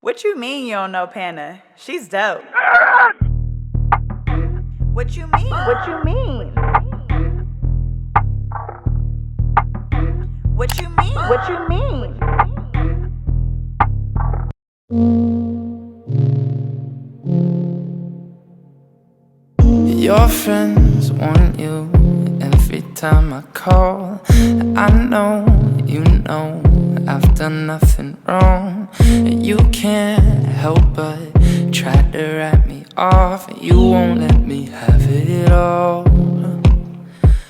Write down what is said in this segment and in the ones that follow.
What you mean you don't know Pana? She's dope. What you mean? What you mean? What you mean? What you mean? Your friends want you every time I call. I know, you know, I've done nothing wrong. You can't help but try to write me off. You won't let me have it all.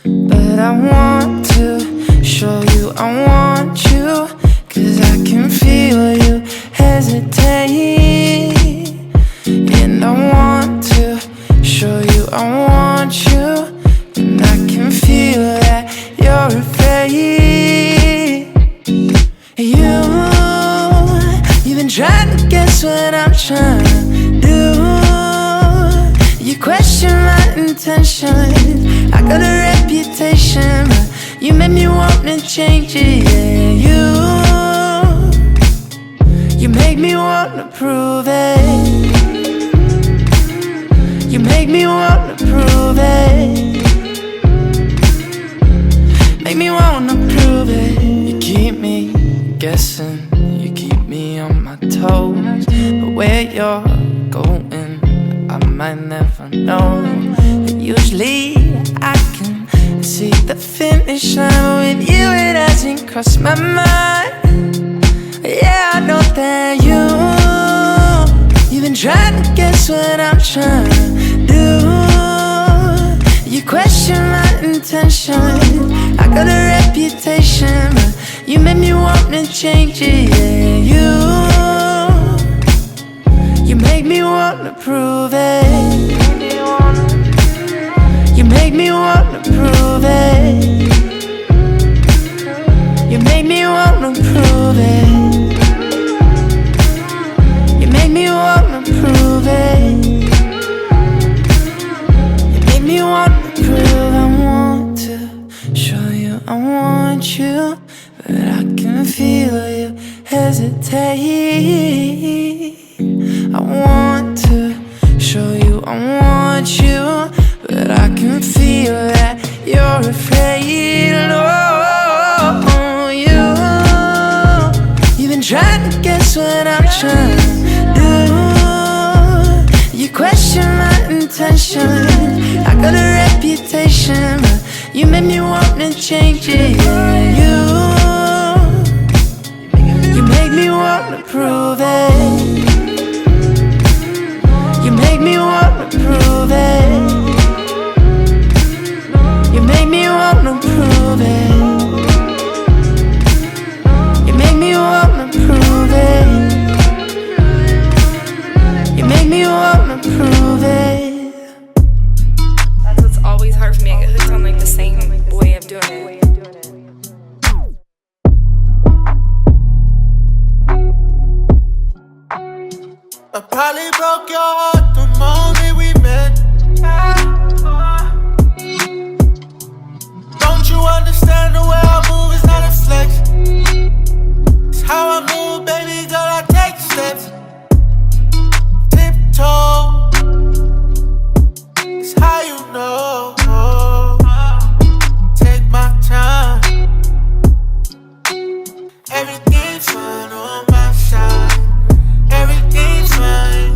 But I want to show you I want you, 'cause I can feel you hesitate. And I want to show you I want you, and I can feel that you're afraid. You've been trying to guess what I'm trying to do. You question my intentions. I got a reputation, but you made me want to change it. Yeah, you make me want to prove it. You make me wanna prove it. Make me wanna prove it. You keep me guessing, you keep me on my toes. But where you're going, I might never know. But usually I can see the finish line, but with you it hasn't crossed my mind. Yeah, I know that you've been trying to guess what I'm trying to do. You question my intentions. I got a reputation, but you made me want to change it. Yeah, you make me want to prove it. You make me want to prove it. You make me want to prove it. Make me wanna prove it. You make me wanna prove I want to show you I want you, but I can feel you hesitate. I want to show you I want you, but I can feel that you're afraid. Oh, you've been trying to guess what I'm trying to do. You question my intentions. I got a reputation, but you made me want to change it. Yeah, you make me want to prove it. You make me want to prove it. You make me want to prove it. You make me want to prove it. You make me wanna prove it. That's what's always hard for me. I get hooked on like the same way of doing it. I probably broke your heart the moment we met. Don't you understand the way I move is not a flex? It's how I move, baby girl, I take steps. It's how you know. Take my time. Everything's fine on my side. Everything's fine.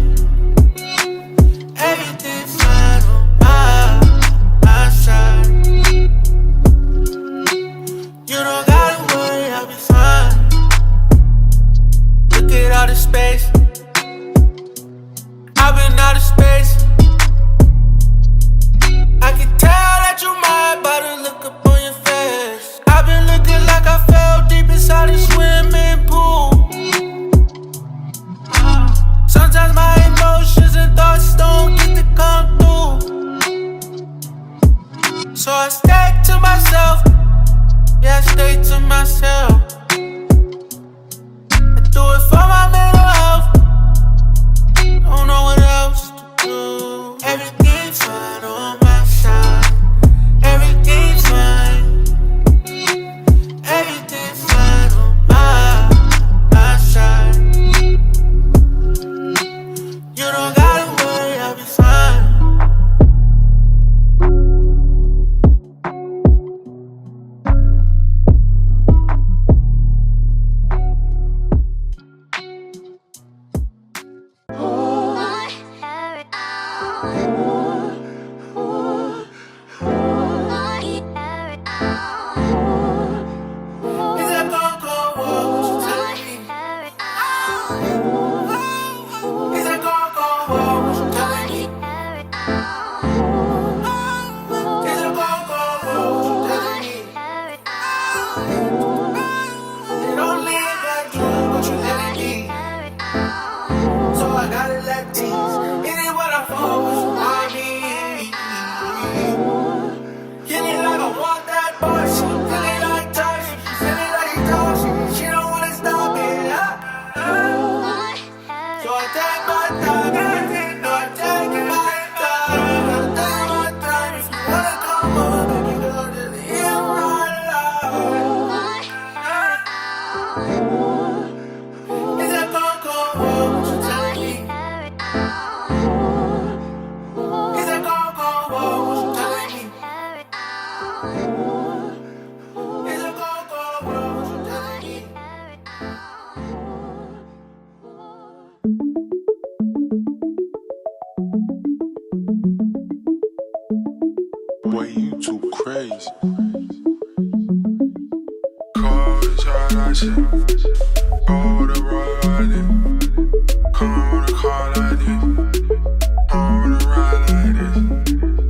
hardship. Roll with a Braids. Come on a car like this. Come on a ride like this.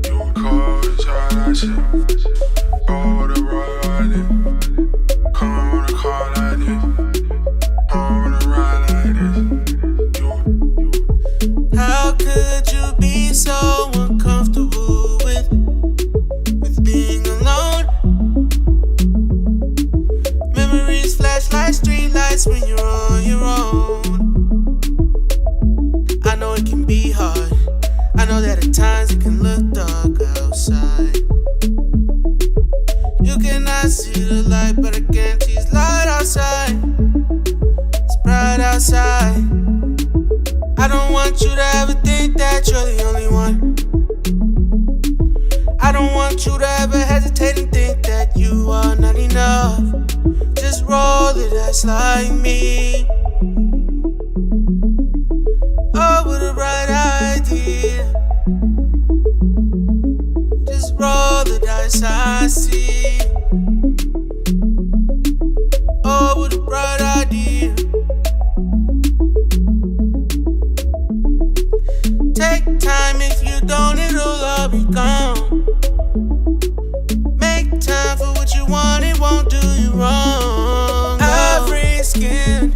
You would call and try that shit. Roll with a Braids. Come on a car like this. Come on a ride like this. How could you be so uncomfortable with being alone? Memories flash like streetlights when you're on your own. I know it can be hard. I know that at times it can look dark outside. You cannot see the light, but I guarantee it's light outside. It's bright outside. I don't want you to ever think that you're the only one. I don't want you to ever hesitate and think that you are not enough. Just roll the dice like me. Oh, what a bright idea. Just roll the dice, I see. Oh, what a bright idea. Take time, if you don't, it'll all be gone. Make time for what you want, it won't do you wrong. Every skin,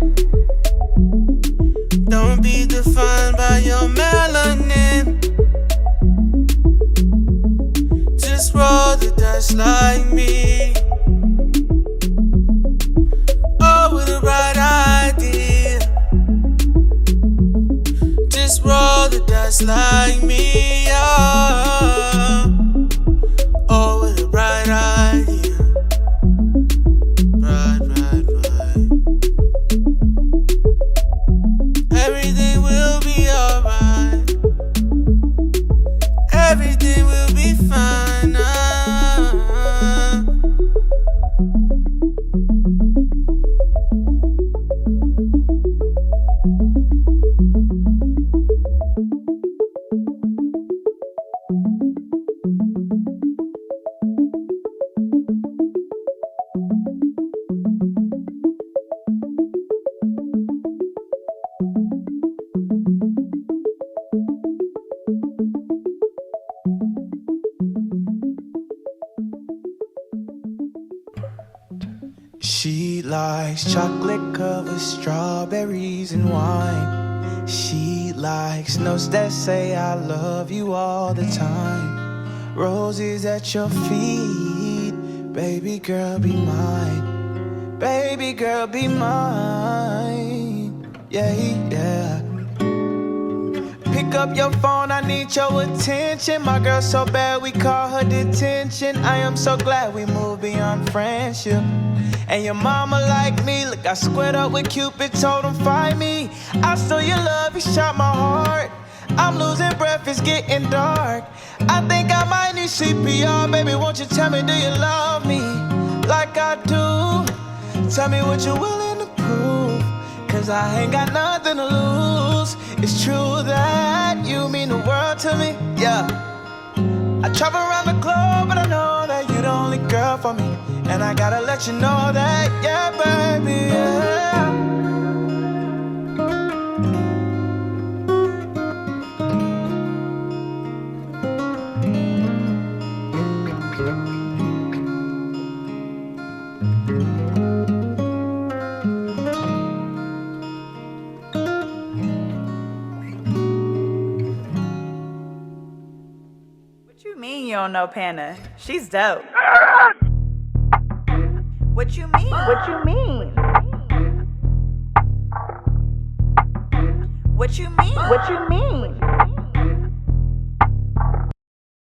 don't be defined by your melanin. Just roll the dice like me. Oh, what a bright idea. Just roll the dice like me, oh, oh, what a bright idea. Bright, bright, bright. Everything will be alright. Everything will be fine. She likes chocolate covered strawberries and wine. She likes notes that say I love you all the time. Roses at your feet, baby girl be mine. Baby girl be mine. Yeah, yeah. Pick up your phone, I need your attention. My girl so bad we call her detention. I am so glad we moved beyond friendship. And your mama like me, look, I squared up with Cupid, told him find me. I stole your love, you shot my heart. I'm losing breath, it's getting dark. I think I might need CPR, baby, won't you tell me, do you love me like I do? Tell me what you're willing to prove, cause I ain't got nothing to lose. It's true that you mean the world to me, yeah. I travel around the globe, but I know that you're the only girl for me. And I gotta let you know that, yeah, baby, yeah. What you mean you don't know Pana? She's dope. What you mean? What you mean? What you mean? What you mean?